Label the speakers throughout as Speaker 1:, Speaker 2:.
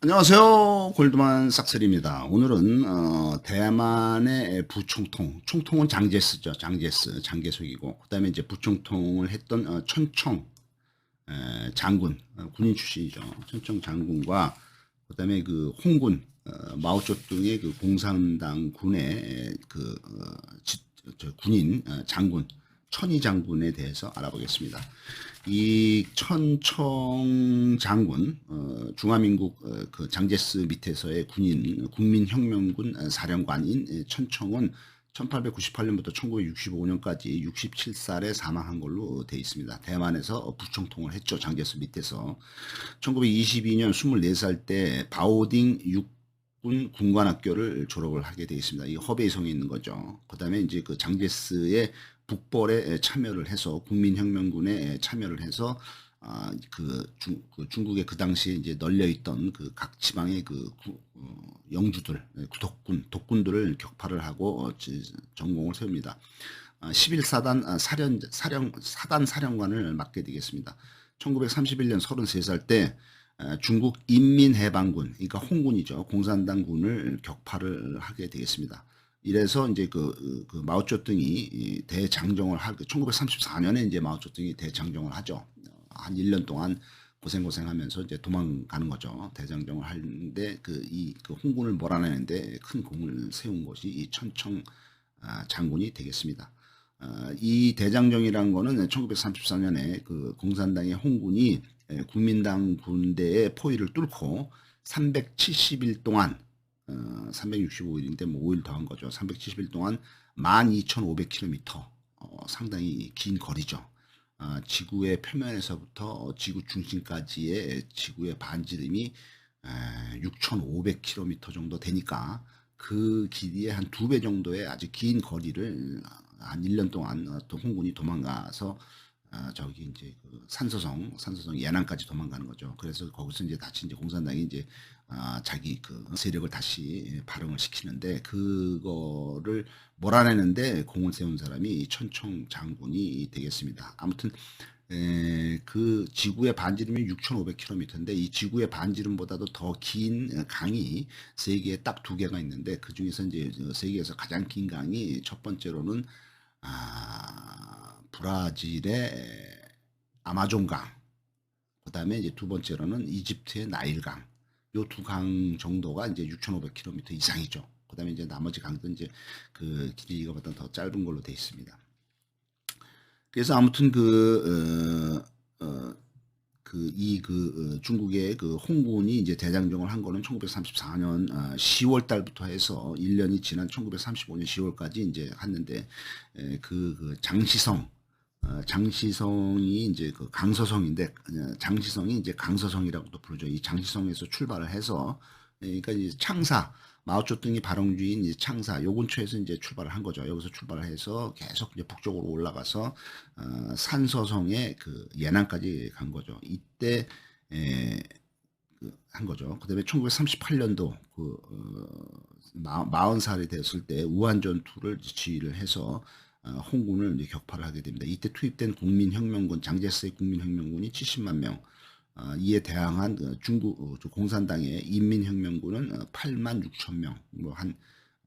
Speaker 1: 안녕하세요. 골드만 삭슬입니다. 오늘은 대만의 부총통, 총통은 장제스죠. 장제석이고, 그다음에 이제 부총통을 했던 천청 장군, 군인 출신이죠. 천청 장군과 그다음에 그 홍군, 마오쩌둥의 그 공산당 군의 군인 장군, 천이 장군에 대해서 알아보겠습니다. 이 천청 장군, 중화민국 그 장제스 밑에서의 군인, 국민혁명군 사령관인 천청은 1898년부터 1965년까지 67살에 사망한 걸로 되어 있습니다. 대만에서 부총통을 했죠. 장제스 밑에서. 1922년 24살 때 바오딩 육군 군관학교를 졸업을 하게 되어 있습니다. 이 허베이성에 있는 거죠. 그 다음에 이제 그 장제스의 북벌에 참여를 해서 국민혁명군에 참여를 해서 그 중국의 그 당시에 이제 널려 있던 그 각 지방의 영주들, 독군들을 격파를 하고 전공을 세웁니다. 11사단 사단 사령관을 맡게 되겠습니다. 1931년 33살 때 중국 인민해방군, 그러니까 홍군이죠. 공산당군을 격파를 하게 되겠습니다. 이래서 이제 그 마오쩌둥이 대장정을 1934년에 이제 마오쩌둥이 대장정을 하죠. 한 1년 동안 고생하면서 이제 도망가는 거죠. 대장정을 하는데 그 홍군을 몰아내는데 큰 공을 세운 것이 이 천청 장군이 되겠습니다. 이 대장정이라는 거는 1934년에 그 공산당의 홍군이 국민당 군대의 포위를 뚫고 370일 동안 365일인데 뭐 5일 더한 거죠. 370일 동안 12,500km, 상당히 긴 거리죠. 지구의 표면에서부터 지구 중심까지의 지구의 반지름이 6,500km 정도 되니까 그 길이의 한 2배 정도의 아주 긴 거리를 한 1년 동안 또 홍군이 도망가서 저기 이제 그 산서성 예난까지 도망가는 거죠. 그래서 거기서 이제 다시 이제 공산당이 이제 자기 그 세력을 다시 발흥을 시키는데 그거를 몰아내는데 공을 세운 사람이 천청 장군이 되겠습니다. 아무튼 그 지구의 반지름이 6,500km인데 이 지구의 반지름보다도 더 긴 강이 세계에 딱 2개가 있는데 그 중에서 이제 세계에서 가장 긴 강이 첫 번째로는 브라질의 아마존강, 그 다음에 이제 두 번째로는 이집트의 나일강, 요 두 강 정도가 이제 6,500km 이상이죠. 그 다음에 이제 나머지 강들은 이제 그 길이가보다 더 짧은 걸로 되어 있습니다. 그래서 아무튼 중국의 그 홍군이 이제 대장정을 한 거는 1934년 10월 달부터 해서 1년이 지난 1935년 10월까지 이제 했는데 장시성이 이제 그 강서성인데 장시성이 이제 강서성이라고도 부르죠. 이 장시성에서 출발을 해서 그러니까 이제 창사 마오쩌둥이 발원주의인 이제 창사 요 근처에서 이제 출발을 한 거죠. 여기서 출발을 해서 계속 이제 북쪽으로 올라가서 산서성의 그 예난까지 간 거죠. 이때 한 거죠. 그다음에 1938년도 40살이 됐을 때 우한 전투를 지휘를 해서 홍군을 이제 격파를 하게 됩니다. 이때 투입된 국민혁명군 장제스의 국민혁명군이 70만 명, 이에 대항한 중국 공산당의 인민혁명군은 8만 6천 명, 한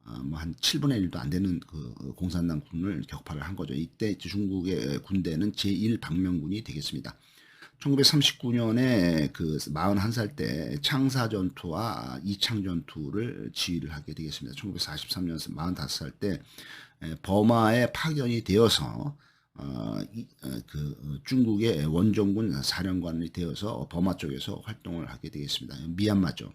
Speaker 1: 7분의 1도 안 되는 그 공산당 군을 격파를 한 거죠. 이때 중국의 군대는 제1방명군이 되겠습니다. 1939년에 그 41살 때 창사 전투와 이창 전투를 지휘를 하게 되겠습니다. 1943년 45살 때 버마에 파견이 되어서 중국의 원정군 사령관이 되어서 버마 쪽에서 활동을 하게 되겠습니다. 미얀마죠.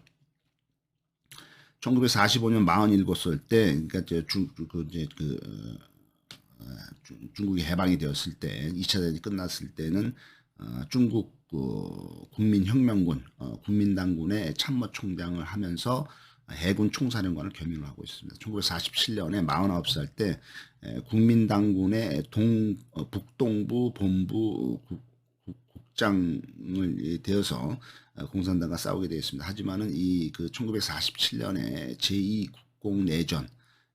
Speaker 1: 1945년 47살 때, 그러니까 중국이 해방이 되었을 때, 2차 대전이 끝났을 때는 중국 국민혁명군, 국민당군의 참모총장을 하면서 해군 총사령관을 겸임을 하고 있습니다. 1947년에 49살 때 국민당군의 북동부 본부 국장을 되어서 공산당과 싸우게 되었습니다. 하지만은 이 1947년에 제2국공내전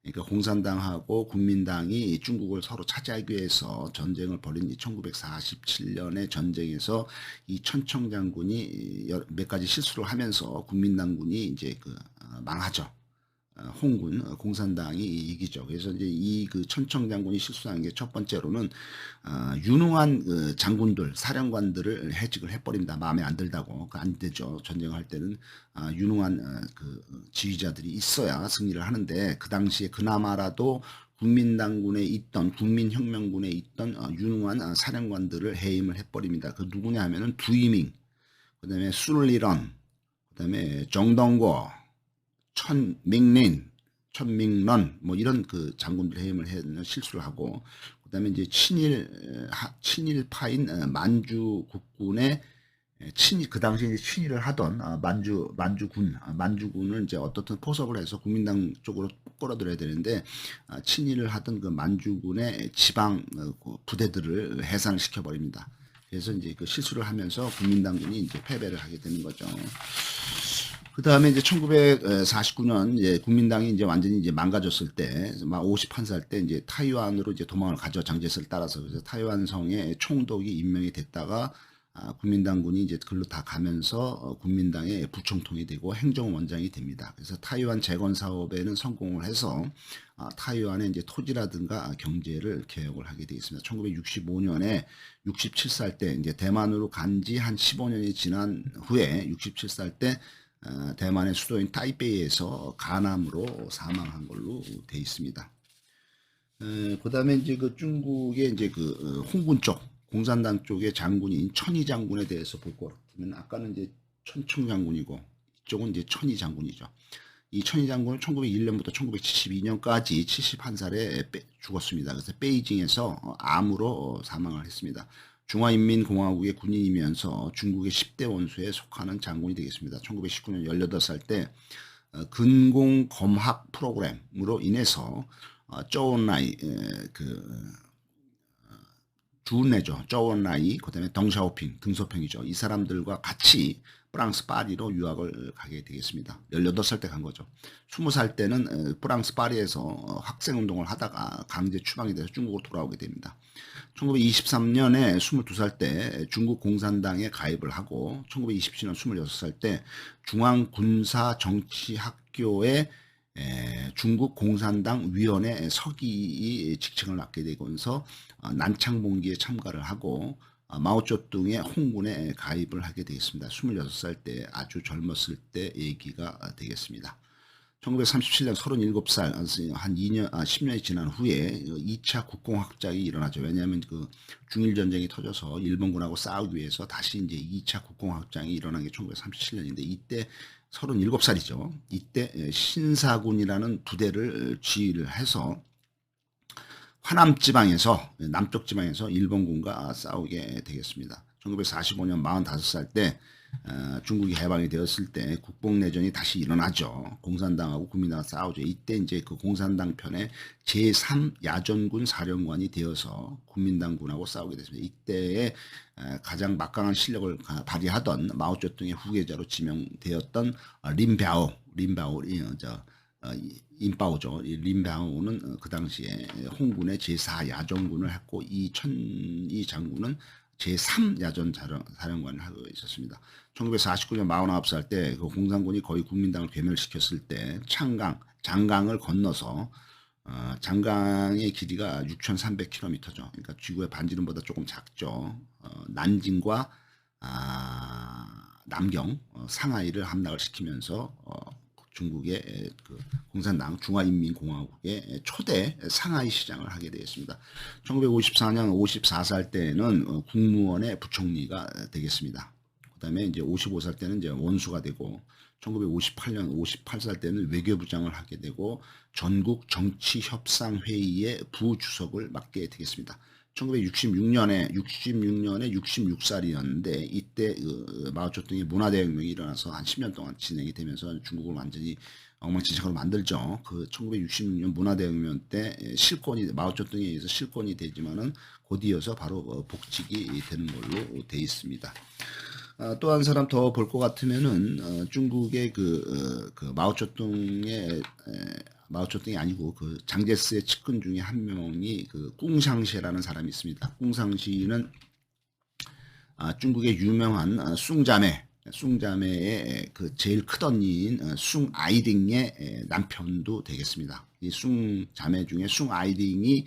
Speaker 1: 그러니까 공산당하고 국민당이 중국을 서로 차지하기 위해서 전쟁을 벌인 1947년의 전쟁에서 이 천청 장군이 몇 가지 실수를 하면서 국민당군이 이제 망하죠. 홍군 공산당이 이기죠. 그래서 이제 이 천청 장군이 실수한 게 첫 번째로는 유능한 장군들, 사령관들을 해직을 해버립니다. 마음에 안 들다고. 안 되죠. 전쟁을 할 때는 유능한 지휘자들이 있어야 승리를 하는데 그 당시에 그나마라도 국민당군에 있던 국민혁명군에 있던 유능한 사령관들을 해임을 해버립니다. 그 누구냐 하면은 두이밍, 그다음에 순리런, 그다음에 정덩고, 천밍런 뭐 이런 장군들 해임을 해는 실수를 하고, 그다음에 이제 친일파인 만주 국군의 그 당시에 이제 친일을 하던 만주군을 이제 어떻든 포섭을 해서 국민당 쪽으로 끌어들여야 되는데 친일을 하던 그 만주군의 지방 부대들을 해산을 시켜버립니다. 그래서 이제 실수를 하면서 국민당군이 이제 패배를 하게 되는 거죠. 그 다음에 이제 1949년 이제 국민당이 이제 완전히 이제 망가졌을 때, 막 51살 때 이제 타이완으로 이제 도망을 가죠. 장제스를 따라서. 그래서 타이완 성에 총독이 임명이 됐다가 국민당군이 이제 글로 다 가면서 국민당의 부총통이 되고 행정원장이 됩니다. 그래서 타이완 재건 사업에는 성공을 해서 타이완의 이제 토지라든가 경제를 개혁을 하게 되어 있습니다. 1965년에 67살 때 이제 대만으로 간 지 한 15년이 지난 후에 67살 때 대만의 수도인 타이베이에서 간암으로 사망한 걸로 되어 있습니다. 그 다음에 이제 중국의 이제 홍군 쪽, 공산당 쪽의 장군인 천이 장군에 대해서 볼 것 같으면 아까는 이제 천청 장군이고 이쪽은 이제 천이 장군이죠. 이 천이 장군은 1901년부터 1972년까지 71살에 죽었습니다. 그래서 베이징에서 암으로 사망을 했습니다. 중화인민공화국의 군인이면서 중국의 10대 원수에 속하는 장군이 되겠습니다. 1919년 18살 때 근공검학 프로그램으로 인해서 쪼온라이 주운내죠. 쪼온라이, 그 다음에 덩샤오핑, 등소평이죠. 이 사람들과 같이 프랑스 파리로 유학을 가게 되겠습니다. 18살 때 간 거죠. 20살 때는 프랑스 파리에서 학생운동을 하다가 강제 추방이 돼서 중국으로 돌아오게 됩니다. 1923년에 22살 때 중국 공산당에 가입을 하고 1927년 26살 때 중앙군사정치학교에 중국 공산당 위원회 서기 직책을 맡게 되면서 난창봉기에 참가를 하고 마오쩌둥의 홍군에 가입을 하게 되겠습니다. 26살 때 아주 젊었을 때 얘기가 되겠습니다. 1937년 37살 한 2년 10년이 지난 후에 2차 국공학장이 일어나죠. 왜냐하면 중일 전쟁이 터져서 일본군하고 싸우기 위해서 다시 이제 2차 국공학장이 일어난 게 1937년인데 이때 37살이죠. 이때 신사군이라는 부대를 지휘를 해서 화남 지방에서 남쪽 지방에서 일본군과 싸우게 되겠습니다. 1945년 45살 때 중국이 해방이 되었을 때 국뽕내전이 다시 일어나죠. 공산당하고 국민당과 싸우죠. 이때 이제 공산당 편의 제3야전군 사령관이 되어서 국민당군하고 싸우게 됐습니다. 이때에 가장 막강한 실력을 발휘하던 마오쩌둥의 후계자로 지명되었던 임바오죠. 린바오는 그 당시에 홍군의 제4야전군을 했고 이 천이 장군은 제3야전 사령관을 하고 있었습니다. 1949년 49살 때 공산군이 거의 국민당을 괴멸시켰을 때 장강을 건너서 장강의 길이가 6,300km죠. 그러니까 지구의 반지름보다 조금 작죠. 난징과 남경, 상하이를 함락을 시키면서 중국의 공산당 중화인민공화국의 초대 상하이 시장을 하게 되었습니다. 1954년 54살 때는 국무원의 부총리가 되겠습니다. 그다음에 이제 55살 때는 이제 원수가 되고 1958년 58살 때는 외교부장을 하게 되고 전국 정치협상회의의 부주석을 맡게 되겠습니다. 1966년에 66살이었는데 이때 마오쩌둥의 문화대혁명이 일어나서 한 10년 동안 진행이 되면서 중국을 완전히 엉망진창으로 만들죠. 1966년 문화대혁명 때 마오쩌둥에 의해서 실권이 되지만은 곧이어서 바로 복직이 되는 걸로 돼 있습니다. 또 한 사람 더 볼 것 같으면은 중국의 마오쩌둥의 마오쩌둥이 아니고 그 장제스의 측근 중에 한 명이 그 꿍상시라는 사람이 있습니다. 꿍상시는 중국의 유명한 숭자매의 그 제일 큰 언니인 숭아이딩의 남편도 되겠습니다. 이 숭자매 중에 숭아이딩이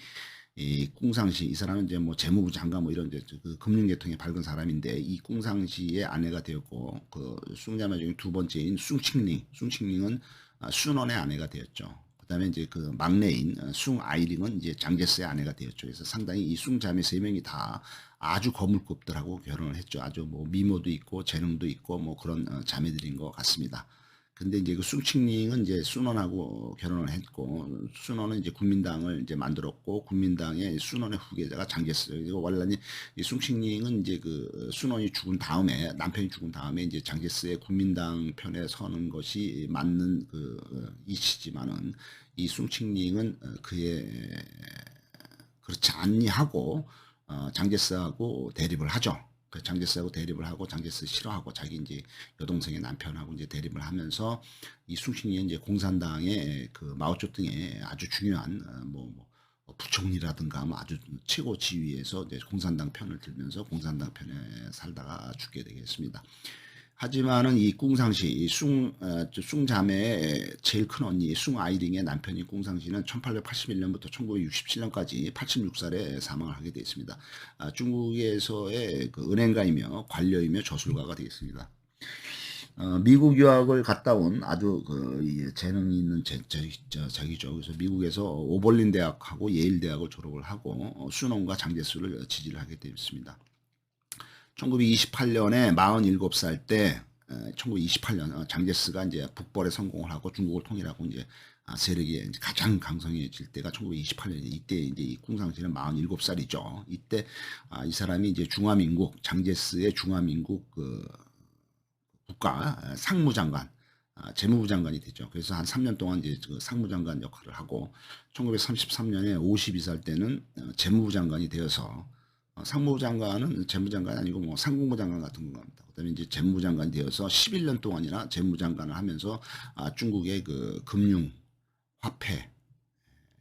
Speaker 1: 이 꿍상시, 이 사람은 이제 뭐 재무부 장관 뭐 이런 이제 그 금융계통의 밝은 사람인데, 이 꿍상시의 아내가 되었고, 그 숭자매 중에 두 번째인 숭칭링은 순원의 아내가 되었죠. 그다음에 이제 그 막내인 숭아이링은 이제 장제스의 아내가 되었죠. 그래서 상당히 이 숭자매 세 명이 다 아주 거물급들하고 결혼을 했죠. 아주 뭐 미모도 있고 재능도 있고 뭐 그런 자매들인 것 같습니다. 근데 이제 그 숭칭링은 이제 순원하고 결혼을 했고, 순원은 이제 국민당을 이제 만들었고, 국민당의 순원의 후계자가 장제스. 그리고 원래는 이 숭칭링은 이제 그 순원이 죽은 다음에, 남편이 죽은 다음에 이제 장제스의 국민당 편에 서는 것이 맞는 그 이치지만은, 이 숭칭링은 그의 그렇지 않니 하고 장제스하고 대립을 하죠. 그 장제스하고 대립을 하고, 장제스 싫어하고 자기 이제 여동생의 남편하고 이제 대립을 하면서, 이 숭칭이 이제 공산당의 그 마오쩌둥의 아주 중요한 부총리라든가 뭐 아주 최고 지위에서 이제 공산당 편을 들면서 공산당 편에 살다가 죽게 되겠습니다. 하지만은 이 꿍상시, 숭자매의 제일 큰 언니 숭아이링의 남편인 꿍상시는 1881년부터 1967년까지 86살에 사망을 하게 되어 있습니다. 중국에서의 그 은행가이며 관료이며 저술가가 되겠습니다. 미국 유학을 갔다 온 아주 그 재능 있는 자기죠. 그래서 미국에서 오벌린 대학하고 예일 대학을 졸업을 하고 순원과 장제스를 지지를 하게 되었습니다. 1928년에 47살 때, 1928년 장제스가 이제 북벌에 성공을 하고 중국을 통일하고 이제 세력이 이제 가장 강성해질 때가 1928년에, 이때 이제 이 꿍상시는 47살이죠. 이때 이 사람이 이제 중화민국, 장제스의 중화민국 그 국가 상무장관, 재무부 장관이 됐죠. 그래서 한 3년 동안 이제 그 상무장관 역할을 하고, 1933년에 52살 때는 재무부 장관이 되어서, 상무부 장관은 재무장관이 아니고 뭐 상공부 장관 같은 겁니다. 그다음에 이제 재무부 장관이 되어서 11년 동안이나 재무부 장관을 하면서 중국의 그 금융, 화폐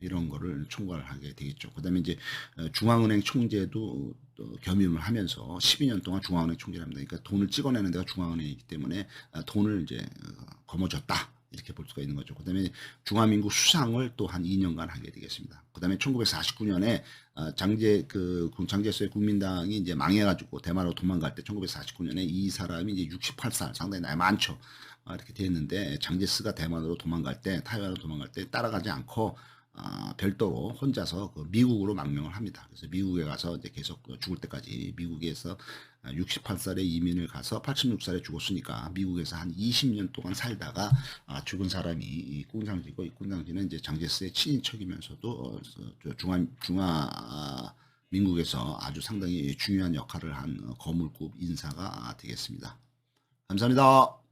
Speaker 1: 이런 거를 총괄하게 되겠죠. 그다음에 이제 중앙은행 총재도 겸임을 하면서 12년 동안 중앙은행 총재를 합니다. 그러니까 돈을 찍어내는 데가 중앙은행이기 때문에 돈을 이제 거머쥐었다, 이렇게 볼 수가 있는 거죠. 그 다음에 중화민국 수상을 또 한 2년간 하게 되겠습니다. 그 다음에 1949년에 장제스의 국민당이 이제 망해가지고 대만으로 도망갈 때, 1949년에 이 사람이 이제 68살, 상당히 나이 많죠. 이렇게 됐는데, 장제스가 대만으로 도망갈 때, 타이완으로 도망갈 때 따라가지 않고 별도로 혼자서 그 미국으로 망명을 합니다. 그래서 미국에 가서 이제 계속 죽을 때까지 미국에서 68살에 이민을 가서 86살에 죽었으니까 미국에서 한 20년 동안 살다가 죽은 사람이 이 꿍상시고, 이 꿍상시는 이제 장제스의 친인척이면서도 중화 민국에서 아주 상당히 중요한 역할을 한 거물급 인사가 되겠습니다. 감사합니다.